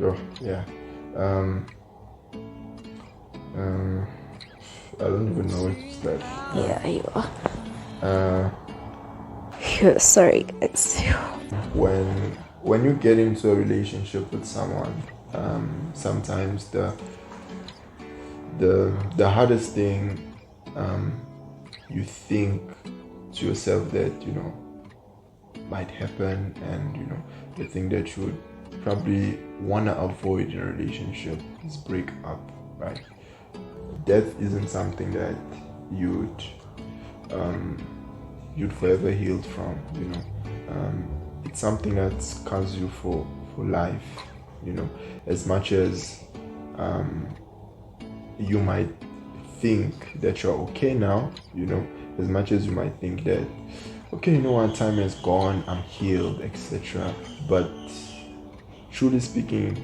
Sure. Yeah. Um, I don't even know where to start. Yeah, you are. Uh, Sorry, it's when you get into a relationship with someone, sometimes the hardest thing, you think to yourself that might happen, and the thing that you would probably want to avoid in a relationship is break up, right? Death isn't something that you'd um, you'd forever heal from. It's something that scars you for life. As much as you might think that you're okay now, as much as you might think that, okay, time has gone, I'm healed, etc. But truly speaking,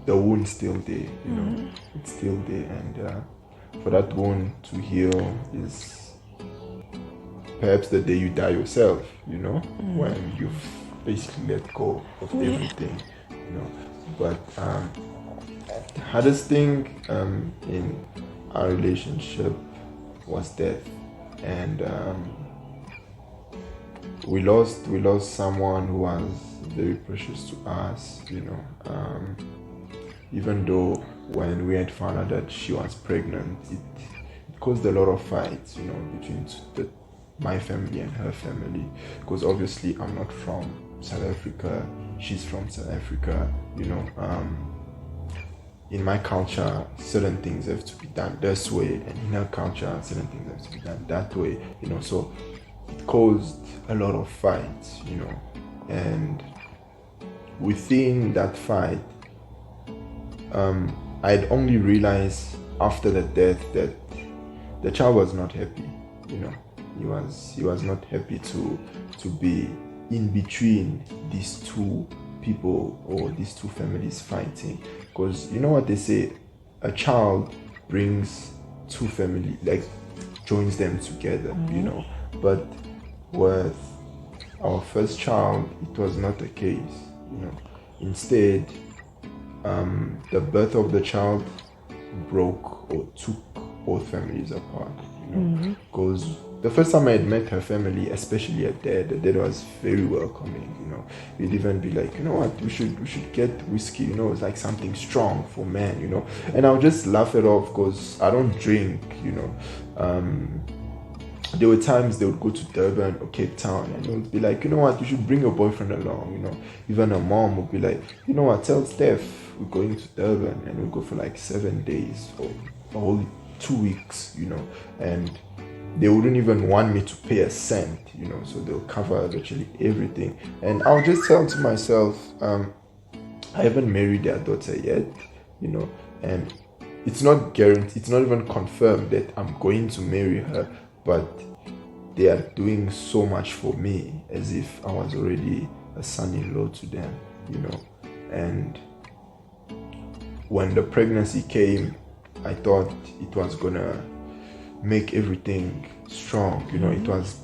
the wound's still there, it's still there. And for that wound to heal is perhaps the day you die yourself, when you've basically let go of everything, But the hardest thing in our relationship was death. And we lost someone who was very precious to us, even though when we had found out that she was pregnant, it caused a lot of fights, between my family and her family, because obviously I'm not from South Africa, she's from South Africa. In my culture, certain things have to be done this way, and in her culture, certain things have to be done that way, so it caused a lot of fights, and within that fight, I'd only realized after the death that the child was not happy. He was not happy to be in between these two people or these two families fighting, because you know what they say, a child brings two families, like joins them together. But with our first child, it was not the case. Instead, the birth of the child broke or took both families apart, because the first time I had met her family, especially her dad, the dad was very welcoming. He'd even be like, we should get whiskey, it's like something strong for men, and I'll just laugh it off because I don't drink. There were times they would go to Durban or Cape Town, and they would be like, you should bring your boyfriend along. Even her mom would be like, tell Steph we're going to Durban, and we'll go for like 7 days or a whole 2 weeks, and they wouldn't even want me to pay a cent, so they'll cover virtually everything. And I'll just tell to myself, I haven't married their daughter yet, and it's not guaranteed, it's not even confirmed that I'm going to marry her, but they are doing so much for me as if I was already a son-in-law to them, and when the pregnancy came, I thought it was gonna make everything strong, it was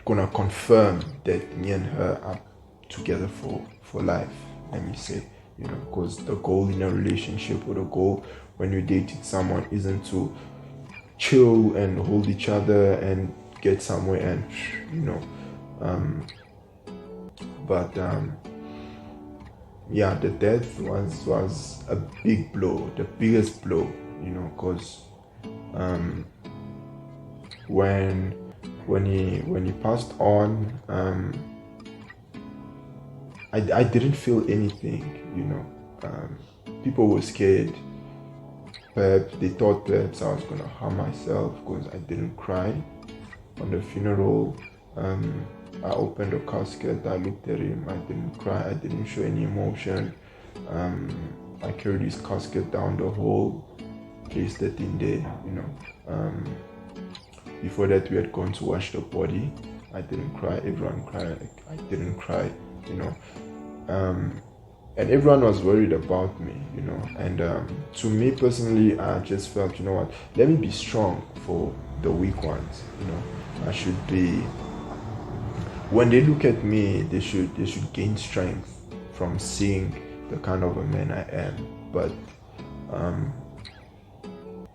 gonna confirm that me and her are together for life, let me say, because the goal in a relationship, or the goal when you're dating someone, isn't to chill and hold each other and get somewhere and but the death was a big blow, the biggest blow, because when he passed on, I didn't feel anything, people were scared. Perhaps they thought perhaps I was gonna harm myself because I didn't cry on the funeral. I opened the casket, I looked at him, I didn't cry, I didn't show any emotion. I carried his casket down the hall, placed it in there, before that we had gone to wash the body. I didn't cry, everyone cried, I didn't cry, and everyone was worried about me, and to me personally, I just felt, let me be strong for the weak ones. I should be, when they look at me, they should gain strength from seeing the kind of a man I am. But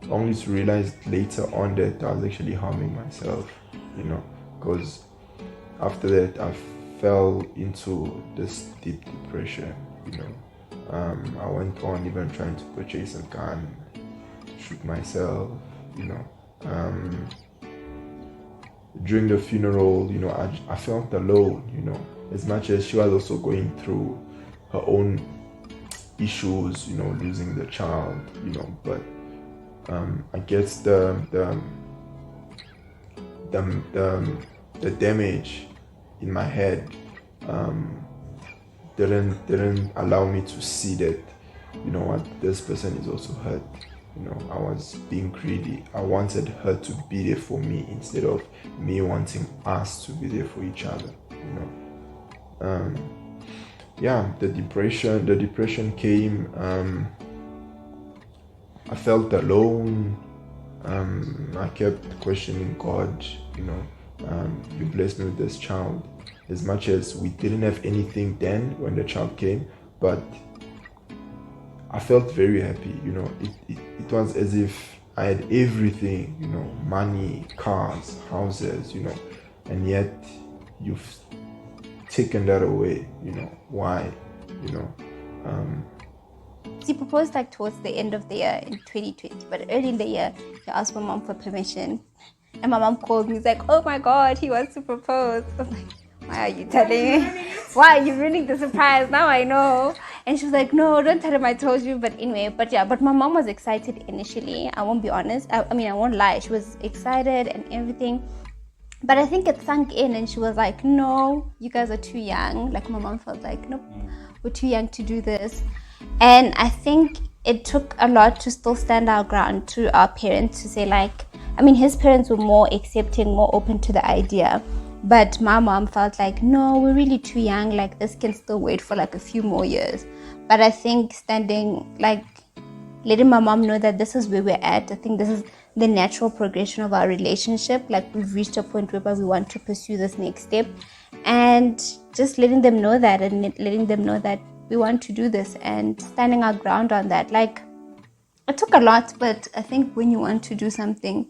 only to realize later on that I was actually harming myself, because after that I fell into this deep depression. I went on even trying to purchase a gun, shoot myself. During the funeral, I felt alone. As much as she was also going through her own issues, losing the child, but I guess the damage in my head didn't allow me to see that, this person is also hurt. I was being greedy. I wanted her to be there for me instead of me wanting us to be there for each other. The depression came. I felt alone. I kept questioning God. You blessed me with this child. As much as we didn't have anything then when the child came, but I felt very happy. It was as if I had everything. Money, cars, houses. And yet you've taken that away. Why? He proposed like towards the end of the year in 2020, but early in the year he asked my mom for permission, and my mom called me. He's like, "Oh my God, he wants to propose." I was like, "Why are you telling me? Why are you ruining the surprise? Now I know." And she was like, "No, don't tell him I told you." But anyway, but my mom was excited initially. I won't be honest. I won't lie. She was excited and everything. But I think it sunk in, and she was like, "No, you guys are too young." Like my mom felt like, "Nope, we're too young to do this." And I think it took a lot to still stand our ground to our parents to say his parents were more accepting, more open to the idea. But my mom felt like, "No, we're really too young. Like this can still wait for like a few more years." But I think letting my mom know that this is where we're at. I think this is the natural progression of our relationship. Like we've reached a point where we want to pursue this next step, and just letting them know that, and letting them know that we want to do this, and standing our ground on that. Like it took a lot, but I think when you want to do something,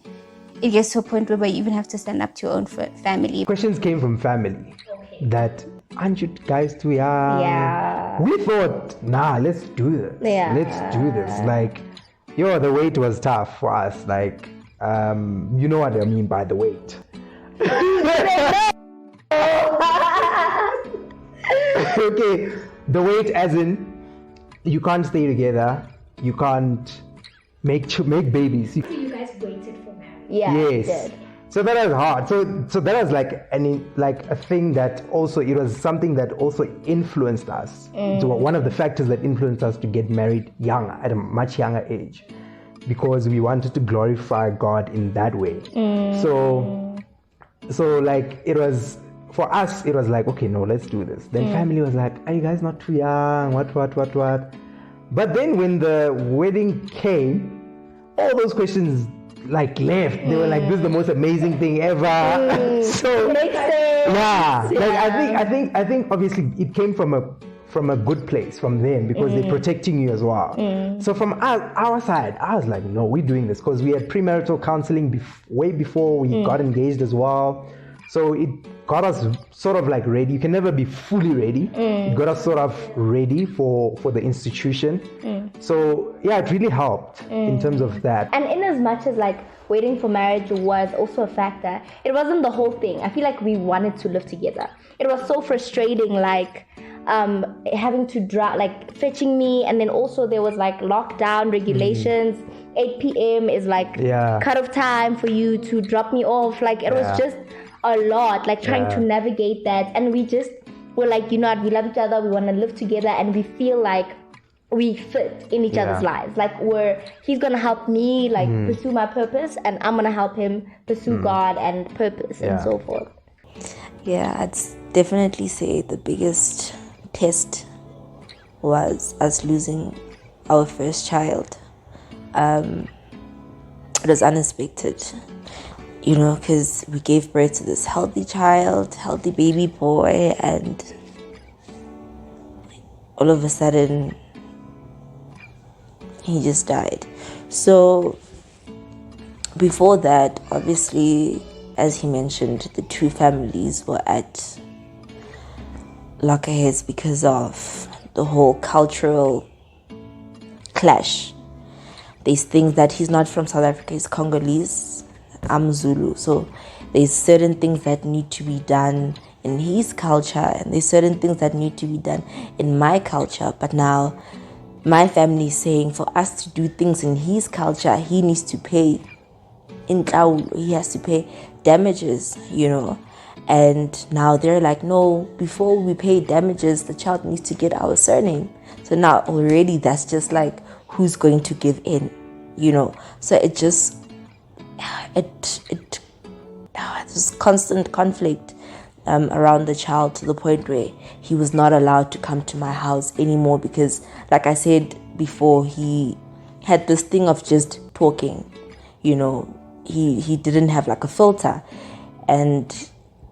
it gets to a point where you even have to stand up to your own family. Questions came from family that, aren't you guys too young? Yeah. We thought, nah, let's do this. Yeah. Let's do this. Like, the wait was tough for us. Like, you know what I mean by the wait. Okay, the wait as in, you can't stay together, you can't make babies. So you guys waited for marriage? Yeah. Yes. Did. So that was hard. So that was like a thing that also, it was something that also influenced us. So one of the factors that influenced us to get married young, at a much younger age, because we wanted to glorify God in that way. So like it was, for us, it was like, okay, no, let's do this. Then family was like, are you guys not too young? What? But then when the wedding came, all those questions like left. They were like, this is the most amazing thing ever. So Makes sense. yeah, like I think obviously it came from a good place from them, because they're protecting you as well. So from our side, I was like, no, we're doing this, because we had premarital counseling way before we got engaged as well. So it got us sort of like ready. You can never be fully ready. It got us sort of ready for the institution. So yeah, it really helped in terms of that. And in as much as like waiting for marriage was also a factor, it wasn't the whole thing. I feel like we wanted to live together. It was so frustrating, like having to drive, like fetching me, and then also there was like lockdown regulations. 8 p.m. is like cut off time for you to drop me off. Like it was just a lot, like trying to navigate that. And we just were like, you know what, we love each other, we want to live together, and we feel like we fit in each other's lives. Like he's gonna help me like pursue my purpose, and I'm gonna help him pursue God and purpose and so forth. Yeah, I'd definitely say the biggest test was us losing our first child. It was unexpected, because we gave birth to this healthy baby boy, and all of a sudden he just died. So before that, obviously, as he mentioned, the two families were at loggerheads because of the whole cultural clash. There's things that he's not from South Africa, he's Congolese, I'm Zulu. So there's certain things that need to be done in his culture, and there's certain things that need to be done in my culture. But now my family is saying for us to do things in his culture, he needs to pay in Tlaulu, he has to pay damages, And now they're like, no, before we pay damages, the child needs to get our surname. So now already that's just like, who's going to give in, So it just, there's constant conflict around the child, to the point where he was not allowed to come to my house anymore because, like I said before, he had this thing of just talking, he didn't have like a filter. And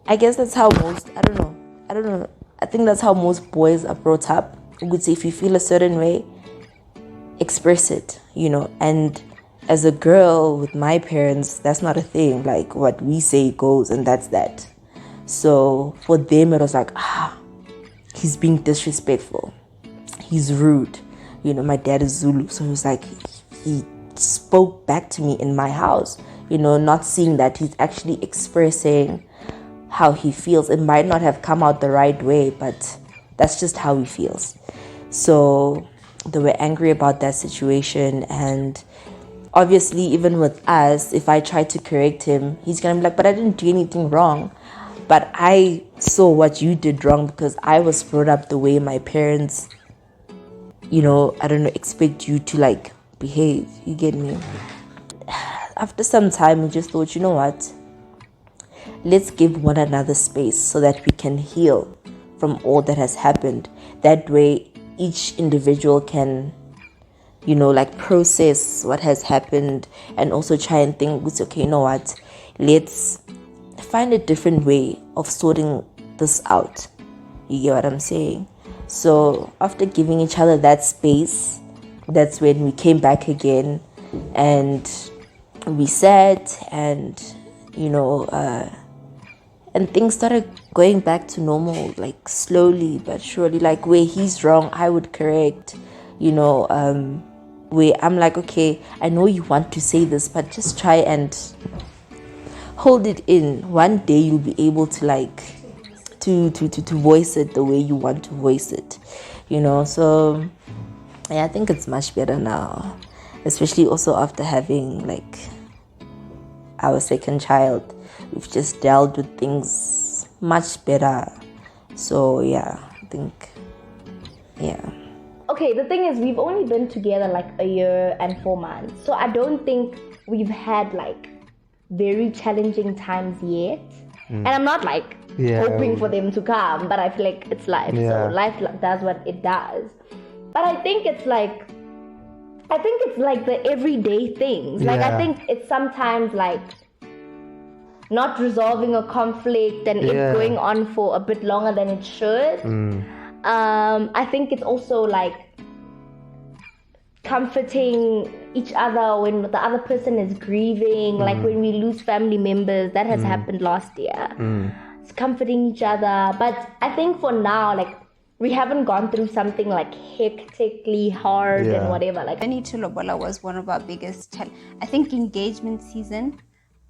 I guess that's how most, I don't know, I think that's how most boys are brought up. You could say if you feel a certain way, express it, and as a girl with my parents, that's not a thing. Like, what we say goes, and that's that. So for them, it was like, he's being disrespectful, he's rude. My dad is Zulu, so he was like, he spoke back to me in my house, not seeing that he's actually expressing how he feels. It might not have come out the right way, but that's just how he feels. So they were angry about that situation, and obviously even with us, if I try to correct him, he's gonna be like, but I didn't do anything wrong. But I saw what you did wrong because I was brought up the way my parents, I don't know, expect you to like behave. You get me? After some time, we just thought, you know what? Let's give one another space so that we can heal from all that has happened. That way, each individual can, like process what has happened and also try and think, it's okay, you know what? Let's find a different way of sorting this out. You get what I'm saying? So after giving each other that space, that's when we came back again and we sat and, and things started going back to normal, like slowly but surely. Like where he's wrong, I would correct, where I'm like, okay, I know you want to say this, but just try and hold it in. One day you'll be able to like to voice it the way you want to voice it, So yeah, I think it's much better now, especially also after having like our second child. We've just dealt with things much better. So yeah, I think, yeah. Okay, the thing is, we've only been together like a year and 4 months. So I don't think we've had like very challenging times yet. And I'm not like hoping for them to come, but I feel like it's life. Yeah. So life does what it does. But I think it's like the everyday things. Like I think it's sometimes like not resolving a conflict and it going on for a bit longer than it should. I think it's also like comforting each other when the other person is grieving, like when we lose family members. That has happened last year. It's comforting each other. But I think for now, like, we haven't gone through something like hectically hard and whatever. Like, Journey to Lobola was one of our biggest challenges. I think engagement season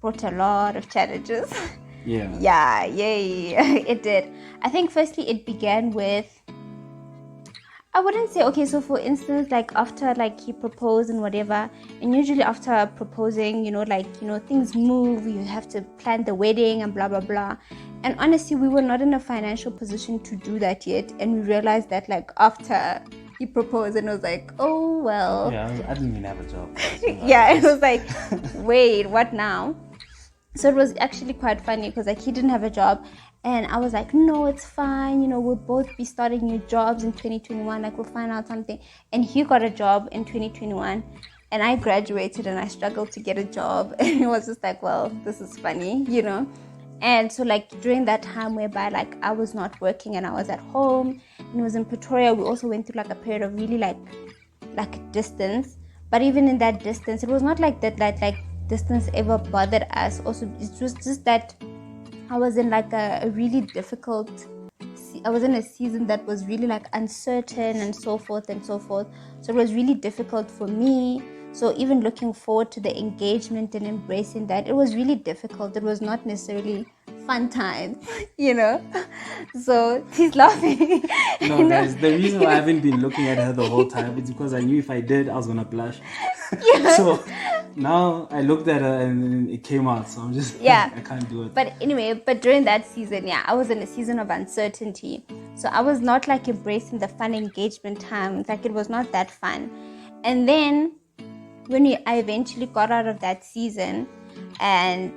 brought a lot of challenges. Yeah, yay, it did. I think firstly it began with, I wouldn't say, okay, so for instance, like after like he proposed and whatever, and usually after proposing, things move, you have to plan the wedding and blah, blah, blah. And honestly, we were not in a financial position to do that yet. And we realized that like after he proposed, and it was like, oh, well. Yeah, I didn't even have a job. Yeah, it was like, wait, what now? So it was actually quite funny because like he didn't have a job. And I was like, no, it's fine. We'll both be starting new jobs in 2021. Like, we'll find out something. And he got a job in 2021. And I graduated and I struggled to get a job. And it was just like, well, this is funny, And so like during that time whereby like I was not working and I was at home and it was in Pretoria, we also went through like a period of really like distance. But even in that distance, it was not like that like distance ever bothered us. Also, it was just that I was in like a really difficult, I was in a season that was really like uncertain and so forth and so forth. So it was really difficult for me. So even looking forward to the engagement and embracing that, it was really difficult. It was not necessarily fun times, you know. So he's laughing. No, guys, the reason why I haven't been looking at her the whole time is because I knew if I did, I was gonna blush. Yeah. So now I looked at her and it came out. So I'm just I can't do it. But anyway, during that season, I was in a season of uncertainty. So I was not like embracing the fun engagement times. Like it was not that fun. And then when I eventually got out of that season and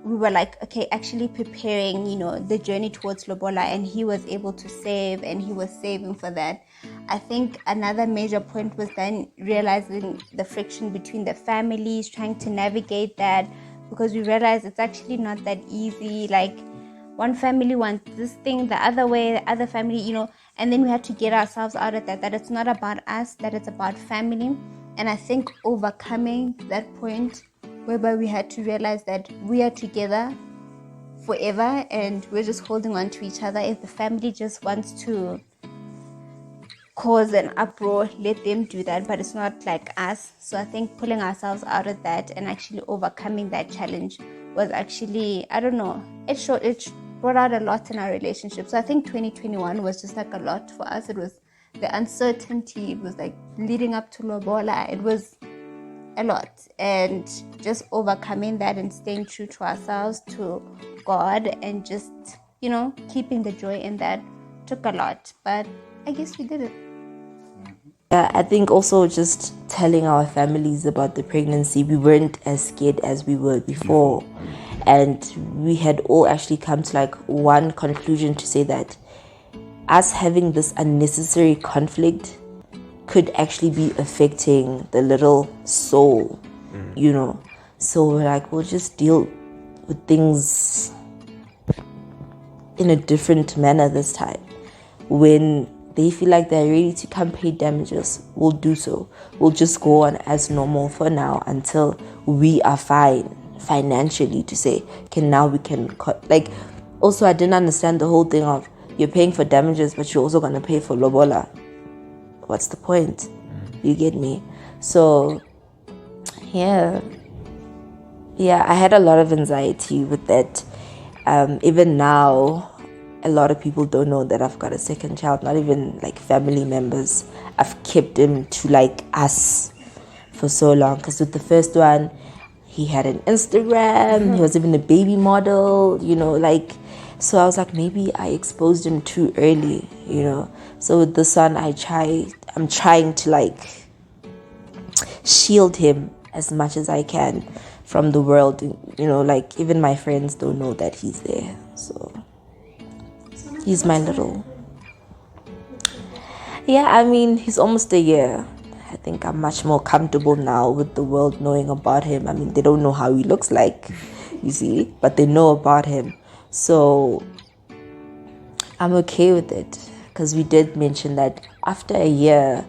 we were like, okay, actually preparing, you know, the journey towards Lobola, and he was able to save and he was saving for that. I think another major point was then realizing the friction between the families, trying to navigate that, because we realized it's actually not that easy. Like one family wants this thing the other way, the other family, you know, and then we had to get ourselves out of that it's not about us, that it's about family. And I think overcoming that point whereby we had to realize that we are together forever and we're just holding on to each other. If the family just wants to cause an uproar, let them do that, but it's not like us. So I think pulling ourselves out of that and actually overcoming that challenge was actually, I don't know, it brought out a lot in our relationship. So I think 2021 was just like a lot for us. It was the uncertainty, it was like leading up to Lobola, it was a lot, and just overcoming that and staying true to ourselves, to God, and just, you know, keeping the joy in that took a lot, but I guess we did it. Yeah, I think also just telling our families about the pregnancy, we weren't as scared as we were before, and we had all actually come to like one conclusion to say that us having this unnecessary conflict could actually be affecting the little soul, you know. So we're like, we'll just deal with things in a different manner this time. When they feel like they're ready to come pay damages, we'll do so. We'll just go on as normal for now until we are fine financially to say, okay, now we can like. Also, I didn't understand the whole thing of you're paying for damages, but you're also going to pay for Lobola. What's the point? You get me? So, yeah, I had a lot of anxiety with that. Even now, a lot of people don't know that I've got a second child, not even like family members. I've kept him to like us for so long, because with the first one, he had an Instagram, he was even a baby model, you know, like. So I was like, maybe I exposed him too early, you know. So with this one, I'm trying to like shield him as much as I can from the world, you know, like even my friends don't know that he's there. So he's my little. Yeah, I mean, he's almost a year. I think I'm much more comfortable now with the world knowing about him. I mean, they don't know how he looks like, you see, but they know about him. So I'm okay with it, because we did mention that after a year,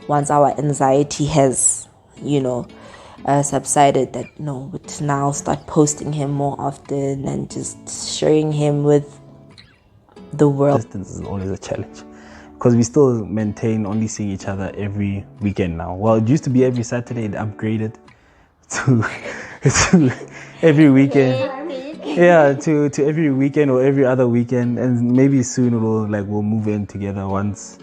once our anxiety has, you know, subsided, that would now start posting him more often and just sharing him with the world. Distance is always a challenge, because we still maintain only seeing each other every weekend now. Well, it used to be every Saturday. It upgraded to every weekend. Yeah, to every weekend or every other weekend, and maybe soon we'll move in together once.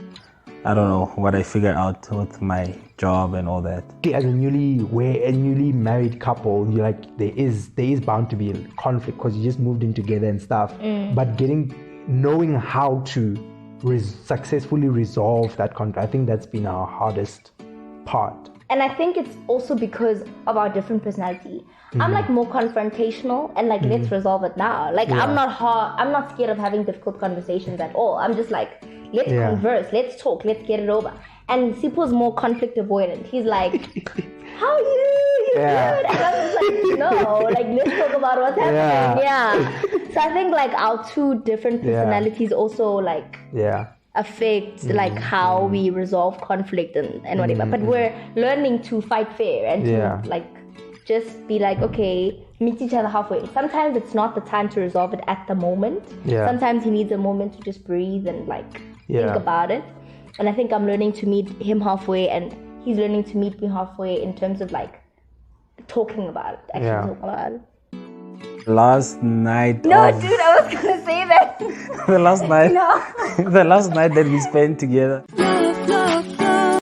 I don't know what I figure out with my job and all that. As a newly married couple, you're like, there is bound to be a conflict because you just moved in together and stuff. But knowing how to successfully resolve that conflict, I think that's been our hardest part. And I think it's also because of our different personality. I'm like more confrontational and like, let's resolve it now. Like I'm not scared of having difficult conversations at all. I'm just like, let's converse, let's talk, let's get it over. And Sipo's more conflict avoidant. He's like, how are you? Yeah. dude. And I was like, no, like let's talk about what's happening. Yeah. So I think like our two different personalities also like affect like how we resolve conflict and whatever. But we're learning to fight fair and to like just be like, okay, meet each other halfway. Sometimes it's not the time to resolve it at the moment. Sometimes he needs a moment to just breathe and like think about it. And I think I'm learning to meet him halfway, and he's learning to meet me halfway in terms of like talking about it, actually talking about it. Last night. No, dude, I was gonna say that. The last night. No. The last night that we spent together.